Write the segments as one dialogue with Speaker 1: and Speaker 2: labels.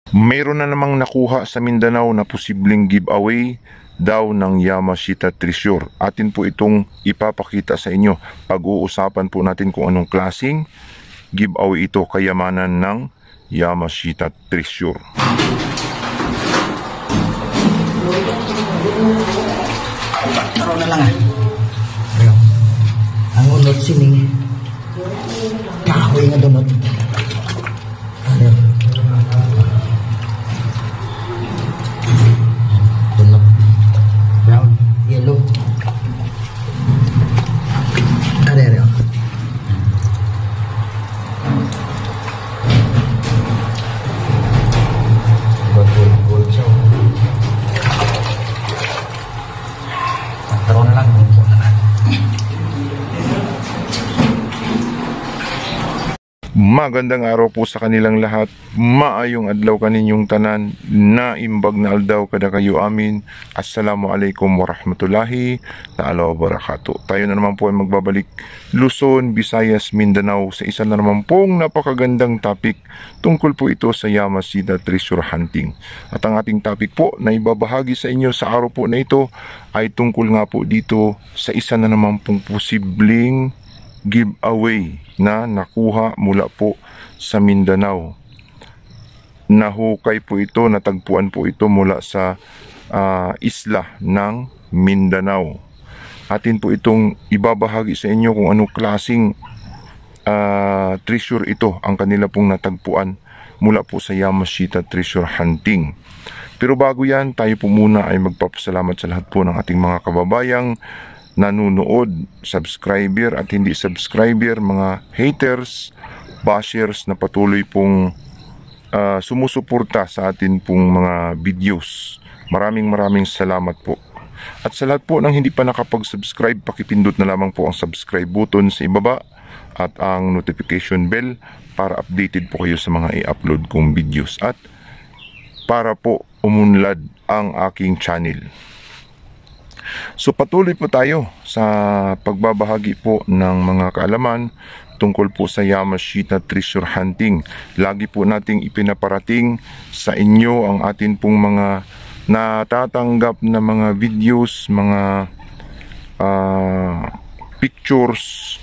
Speaker 1: Mayroon na namang nakuha sa Mindanao na posibleng giveaway daw ng Yamashita Treasure. Atin po itong ipapakita sa inyo. Pag-uusapan po natin kung anong klaseng giveaway ito, kayamanan ng Yamashita Treasure.
Speaker 2: Taro na lang ang unod sini kahoy nga dunod. Dunod brown, yellow. Are. Gold siya. Taro na lang.
Speaker 1: Magandang araw po sa kanilang lahat. Maayong adlaw kaninyong tanan. Naimbag na aldaw kada kayo amin. Assalamualaikum warahmatullahi ta'ala wabarakatuh. Tayo na naman po ay magbabalik Luzon, Visayas, Mindanao sa isa na naman pong napakagandang topic. Tungkol po ito sa Yamashita Treasure Hunting. At ang ating topic po na ibabahagi sa inyo sa araw po na ito ay tungkol nga po dito sa isa na naman pong posibleng giveaway na nakuha mula po sa Mindanao. Nahukay po ito, natagpuan po ito mula sa isla ng Mindanao. Atin po itong ibabahagi sa inyo kung anong klaseng treasure ito ang kanila pong natagpuan mula po sa Yamashita Treasure Hunting. Pero bago yan, tayo po muna ay magpapasalamat sa lahat po ng ating mga kababayang nanonood, subscriber at hindi subscriber, mga haters, bashers na patuloy pong sumusuporta sa atin pong mga videos. Maraming salamat po. At sa lahat po ng hindi pa nakapag-subscribe, pakipindot na lamang po ang subscribe button sa ibaba at ang notification bell para updated po kayo sa mga i-upload kong videos at para po umunlad ang aking channel. So patuloy po tayo sa pagbabahagi po ng mga kaalaman tungkol po sa Yamashita Treasure Hunting. Lagi po nating ipinaparating sa inyo ang atin pong mga natatanggap na mga videos, mga pictures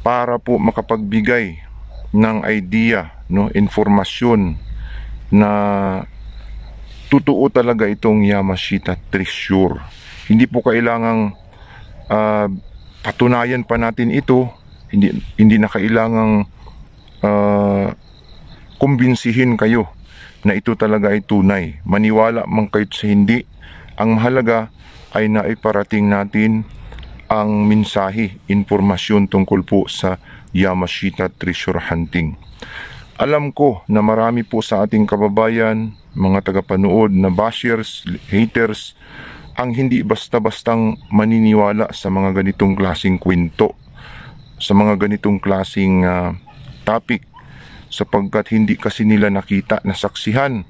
Speaker 1: para po makapagbigay ng idea, no, informasyon na totoo talaga itong Yamashita Treasure. Hindi po kailangang patunayan pa natin ito. Hindi na kailangang kumbinsihin kayo na ito talaga ay tunay. Maniwala man kayo sa hindi. Ang mahalaga ay naiparating natin ang mensahe, informasyon tungkol po sa Yamashita Treasure Hunting. Alam ko na marami po sa ating kababayan, mga tagapanood na bashers, haters, ang hindi basta-bastang maniniwala sa mga ganitong klaseng kwento, sa mga ganitong klaseng topic, sapagkat hindi kasi nila nakita, nasaksihan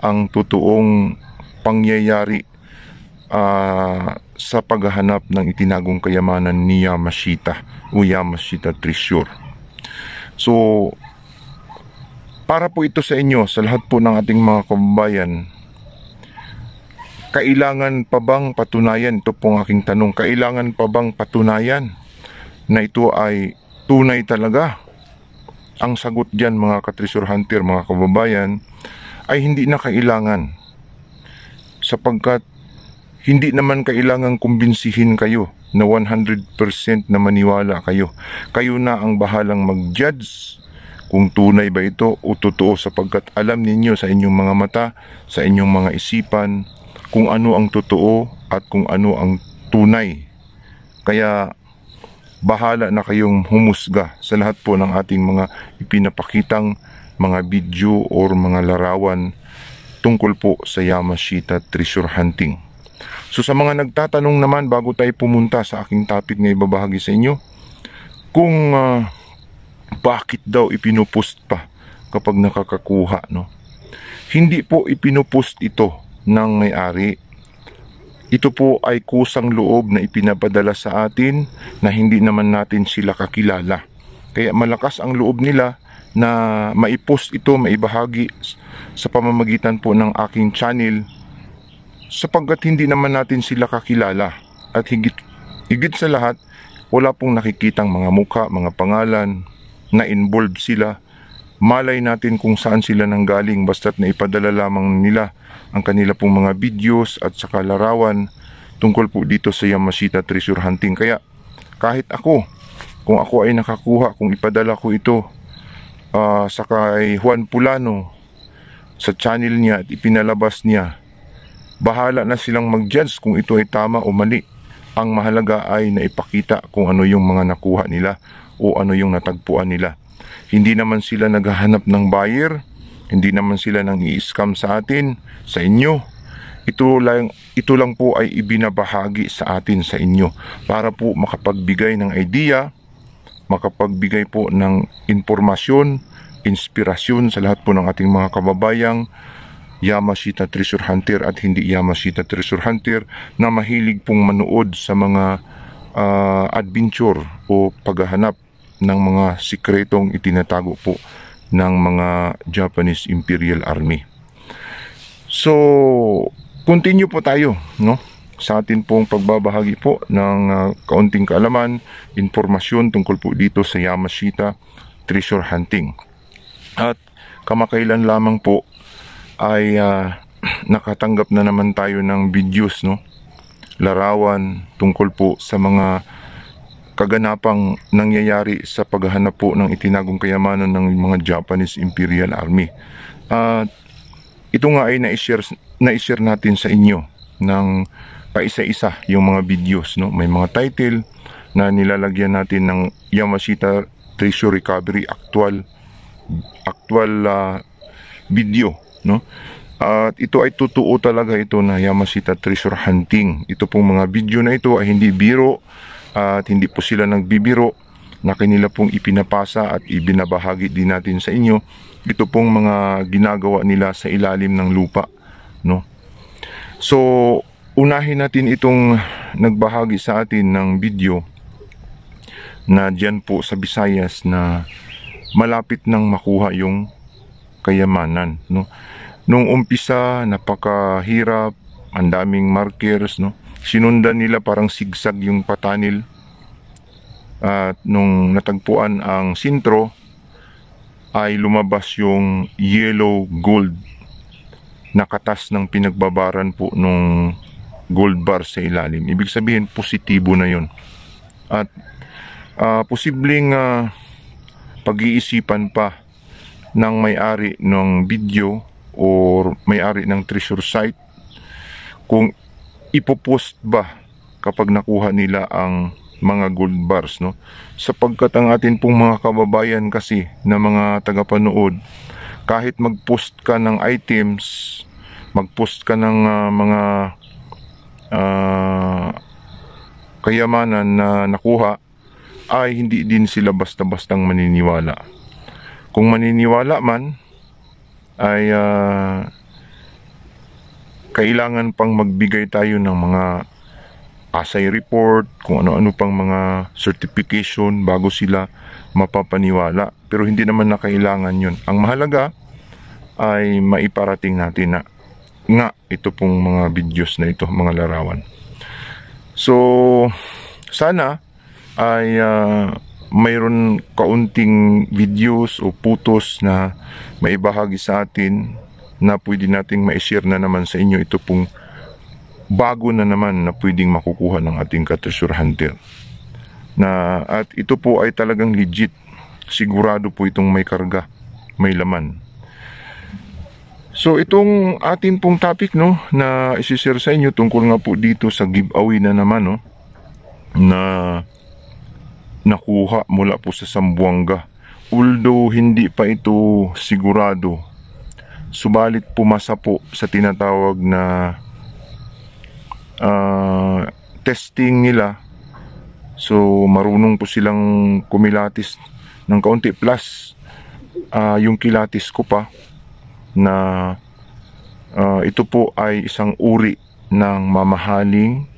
Speaker 1: ang totoong pangyayari sa paghahanap ng itinagong kayamanan ni Yamashita o Yamashita Treasure. So, para po ito sa inyo, sa lahat po ng ating mga kababayan, kailangan pa bang patunayan? Ito pong aking tanong. Kailangan pa bang patunayan na ito ay tunay talaga? Ang sagot dyan, mga ka-treasure hunter, mga kababayan, ay hindi na kailangan. Sapagkat hindi naman kailangan kumbinsihin kayo na 100% na maniwala kayo. Kayo na ang bahalang mag-judge kung tunay ba ito o totoo, sapagkat alam ninyo sa inyong mga mata, sa inyong mga isipan, kung ano ang totoo at kung ano ang tunay. Kaya bahala na kayong humusga sa lahat po ng ating mga ipinapakitang mga video or mga larawan tungkol po sa Yamashita Treasure Hunting. So sa mga nagtatanong naman, bago tayo pumunta sa aking topic na ibabahagi sa inyo, kung bakit daw ipinupost pa kapag nakakakuha, no? Hindi po ipinupost ito ng may-ari. Ito po ay kusang loob na ipinapadala sa atin na hindi naman natin sila kakilala. Kaya malakas ang loob nila na maipost ito, maibahagi sa pamamagitan po ng aking channel, sapagkat hindi naman natin sila kakilala at higit sa lahat, wala pong nakikitang mga mukha, mga pangalan na involved sila. Malay natin kung saan sila nanggaling basta't naipadala lamang nila ang kanila pong mga videos at saka larawan tungkol po dito sa Yamashita treasure hunting. Kaya kahit ako, kung ako ay nakakuha, kung ipadala ko ito sa kay Juan Pulano sa channel niya at ipinalabas niya, bahala na silang mag-judge kung ito ay tama o mali. Ang mahalaga ay naipakita kung ano yung mga nakuha nila o ano yung natagpuan nila. Hindi naman sila naghahanap ng buyer, hindi naman sila nang i-scam sa atin, sa inyo. Ito lang po ay ibinabahagi sa atin, sa inyo, para po makapagbigay ng idea, makapagbigay po ng informasyon, inspirasyon sa lahat po ng ating mga kababayang Yamashita treasure hunter at hindi Yamashita treasure hunter na mahilig pong manood sa mga adventure o paghahanap ng mga sikretong itinatago po ng mga Japanese Imperial Army. So, continue po tayo, no, sa atin pong pagbabahagi po ng kaunting kaalaman, informasyon tungkol po dito sa Yamashita treasure hunting. At kamakailan lamang po ay nakatanggap na naman tayo ng videos, no, larawan tungkol po sa mga kaganapang nangyayari sa paghahanap po ng itinagong kayamanan ng mga Japanese Imperial Army. Ito nga ay na-share natin sa inyo ng paisa-isa yung mga videos, no? May mga title na nilalagyan natin ng Yamashita Treasure Recovery actual video, no? At ito ay totoo talaga ito na Yamashita Treasure Hunting. Ito pong mga video na ito ay hindi biro at hindi po sila nagbibiro, na kanila pong ipinapasa at ibinabahagi din natin sa inyo. Ito pong mga ginagawa nila sa ilalim ng lupa, no? So, unahin natin itong nagbahagi sa atin ng video na diyan po sa Visayas na malapit nang makuha yung kayamanan, no? Nung umpisa, napakahirap, ang daming markers, no? Sinundan nila parang sigsag yung patanil. At nung natagpuan ang sintro, ay lumabas yung yellow gold na katas ng pinagbabaran po nung gold bar sa ilalim. Ibig sabihin, positibo na yun. At posibleng pag-iisipan pa ng may-ari ng video or may-ari ng treasure site kung ipopost ba kapag nakuha nila ang mga gold bars, no? Sapagkat ang atin pong mga kababayan kasi na mga tagapanood, kahit mag-post ka ng items, mag-post ka ng mga kayamanan na nakuha, ay hindi din sila basta-bastang maniniwala. Kung maniniwala man, ay kailangan pang magbigay tayo ng mga assay report, kung ano-ano pang mga certification bago sila mapapaniwala. Pero hindi naman na kailangan yun. Ang mahalaga ay maiparating natin na nga ito pong mga videos na ito, mga larawan. So, sana ay mayroon kaunting videos o putos na maibahagi sa atin na pwede nating ma-share na naman sa inyo. Ito pong bago na naman na pwedeng makukuha ng ating ka-treasure hunter. At ito po ay talagang legit. Sigurado po itong may karga, may laman. So itong ating pong topic, no, na isi-share sa inyo tungkol nga po dito sa giveaway na naman, no, na nakuha mula po sa Zamboanga. Although hindi pa ito sigurado, subalit pumasa po sa tinatawag na testing nila. So marunong po silang kumilatis ng kaunti, plus yung kilatis ko pa na ito po ay isang uri ng mamahaling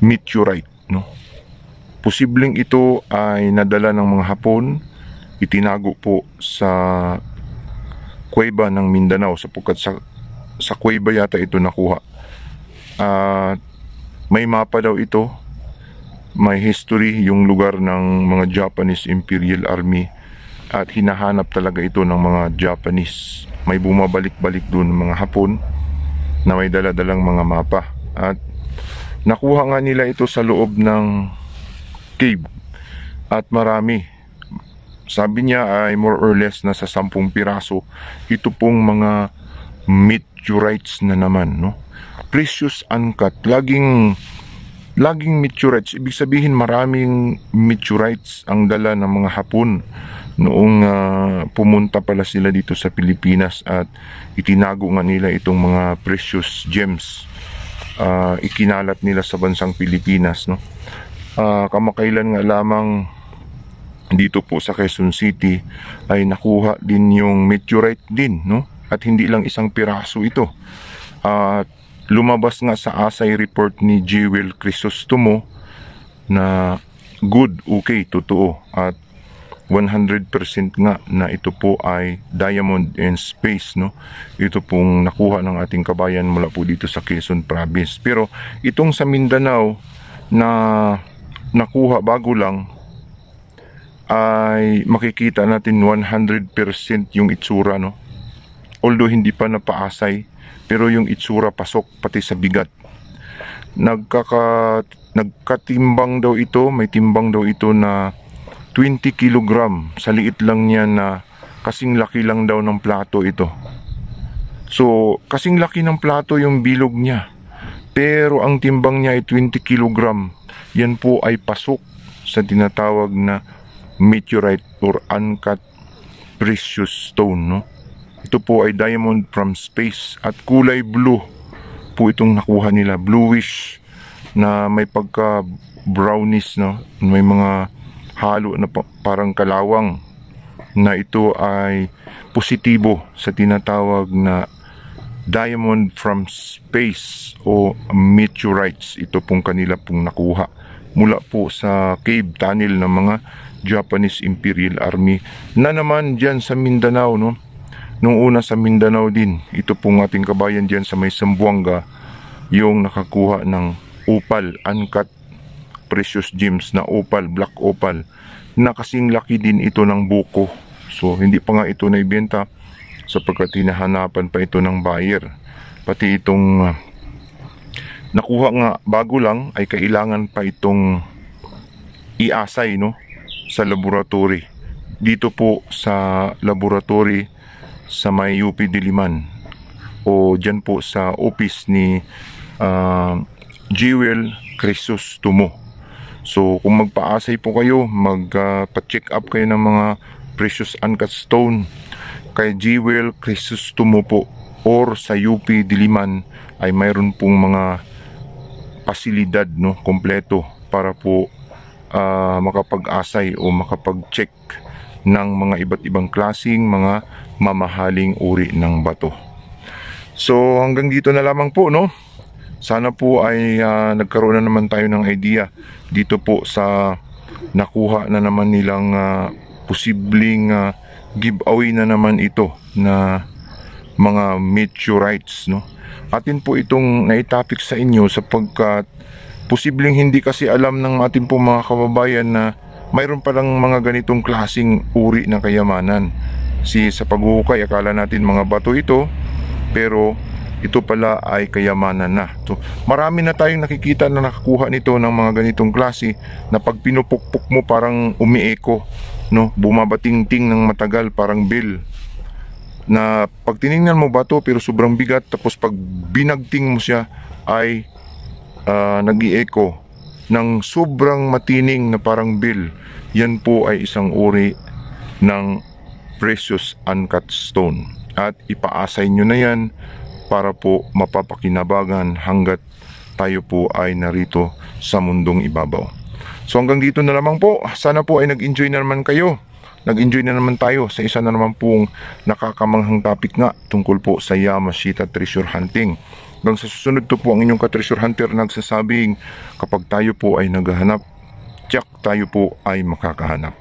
Speaker 1: meteorite, no? Posibleng ito ay nadala ng mga Hapon itinago po sa kuweba ng Mindanao sapagkat sa kuweba yata ito nakuha. At may mapa daw ito, may history yung lugar ng mga Japanese Imperial Army at hinahanap talaga ito ng mga Japanese. May bumabalik-balik doon mga Hapon na may dala-dalang mga mapa at nakuha nga nila ito sa loob ng cave at marami. Sabi niya ay more or less nasa 10 piraso. Ito pong mga meteorites na naman, no? Precious uncut. Laging meteorites. Ibig sabihin maraming meteorites ang dala ng mga Hapon noong pumunta pala sila dito sa Pilipinas at itinago nga nila itong mga precious gems. Ikinalat nila sa bansang Pilipinas, no? Kamakailan nga lamang dito po sa Quezon City ay nakuha din yung meteorite din, no? At hindi lang isang piraso ito. At lumabas nga sa Asay report ni Jewel Crisostomo na good, okay, totoo at 100% nga na ito po ay diamond in space, no? Ito pong nakuha ng ating kabayan mula po dito sa Quezon Province. Pero itong sa Mindanao na nakuha bago lang ay makikita natin 100% yung itsura, no? Although hindi pa napaasay, pero yung itsura pasok pati sa bigat. Nagkatimbang daw ito, may timbang daw ito na 20 kilogram. Sa liit lang niya na kasing laki lang daw ng plato ito. So, kasing laki ng plato yung bilog niya. Pero ang timbang niya ay 20 kilogram. Yan po ay pasok sa tinatawag na meteorite or uncut precious stone, no? Ito po ay diamond from space at kulay blue po itong nakuha nila. Bluish na may pagka brownish, no? May mga halo na parang kalawang na ito ay positibo sa tinatawag na diamond from space o meteorites. Ito pong kanila pong nakuha mula po sa cave tunnel ng mga Japanese Imperial Army na naman dyan sa Mindanao, no? Nung una sa Mindanao din, ito pong ating kabayan dyan sa may Zamboanga yung nakakuha ng opal, uncut precious gems na opal, black opal na kasing laki din ito ng buko. So hindi pa nga ito naibenta sapagkat hinahanapan pa ito ng buyer. Pati itong nakuha nga bago lang ay kailangan pa itong iasay, no? Sa laboratory. Dito po sa laboratory sa may UP Diliman o dyan po sa office ni Jewel Crisostomo. So kung magpaasay po kayo, magpa-check up kayo ng mga precious uncut stone kay Jewel Crisostomo po or sa UP Diliman ay mayroon pong mga pasilidad, no, kompleto para po makapag-asay o makapag-check ng mga iba't ibang klaseng mga mamahaling uri ng bato. So hanggang dito na lamang po, no? Sana po ay nagkaroon na naman tayo ng idea dito po sa nakuha na naman nilang posibleng giveaway na naman ito na mga meteorites, no? Atin po itong naitapik sa inyo sapagkat posibleng hindi kasi alam ng ating po mga kababayan na mayroon palang mga ganitong klaseng uri ng kayamanan. Sa paghuhukay akala natin mga bato ito, pero ito pala ay kayamanan na. So, marami na tayong nakikita na nakakuha nito ng mga ganitong klase na pag pinupukpuk mo parang umieko, no? Bumabating-ting ng matagal parang bell. Na pag tiningnan mo bato pero sobrang bigat, tapos pag binagting mo siya ay nag-i-echo ng sobrang matining na parang bell. Yan po ay isang uri ng precious uncut stone at ipaasay nyo na yan para po mapapakinabangan hanggat tayo po ay narito sa mundong ibabaw. So hanggang dito na lamang po. Sana po ay nag-enjoy na naman kayo. Nag-enjoy na naman tayo sa isa na naman pong nakakamanghang topic nga tungkol po sa Yamashita treasure hunting. Hanggang sa susunod, to po ang inyong ka-treasure hunter nagsasabing kapag tayo po ay naghahanap, tiyak tayo po ay makakahanap.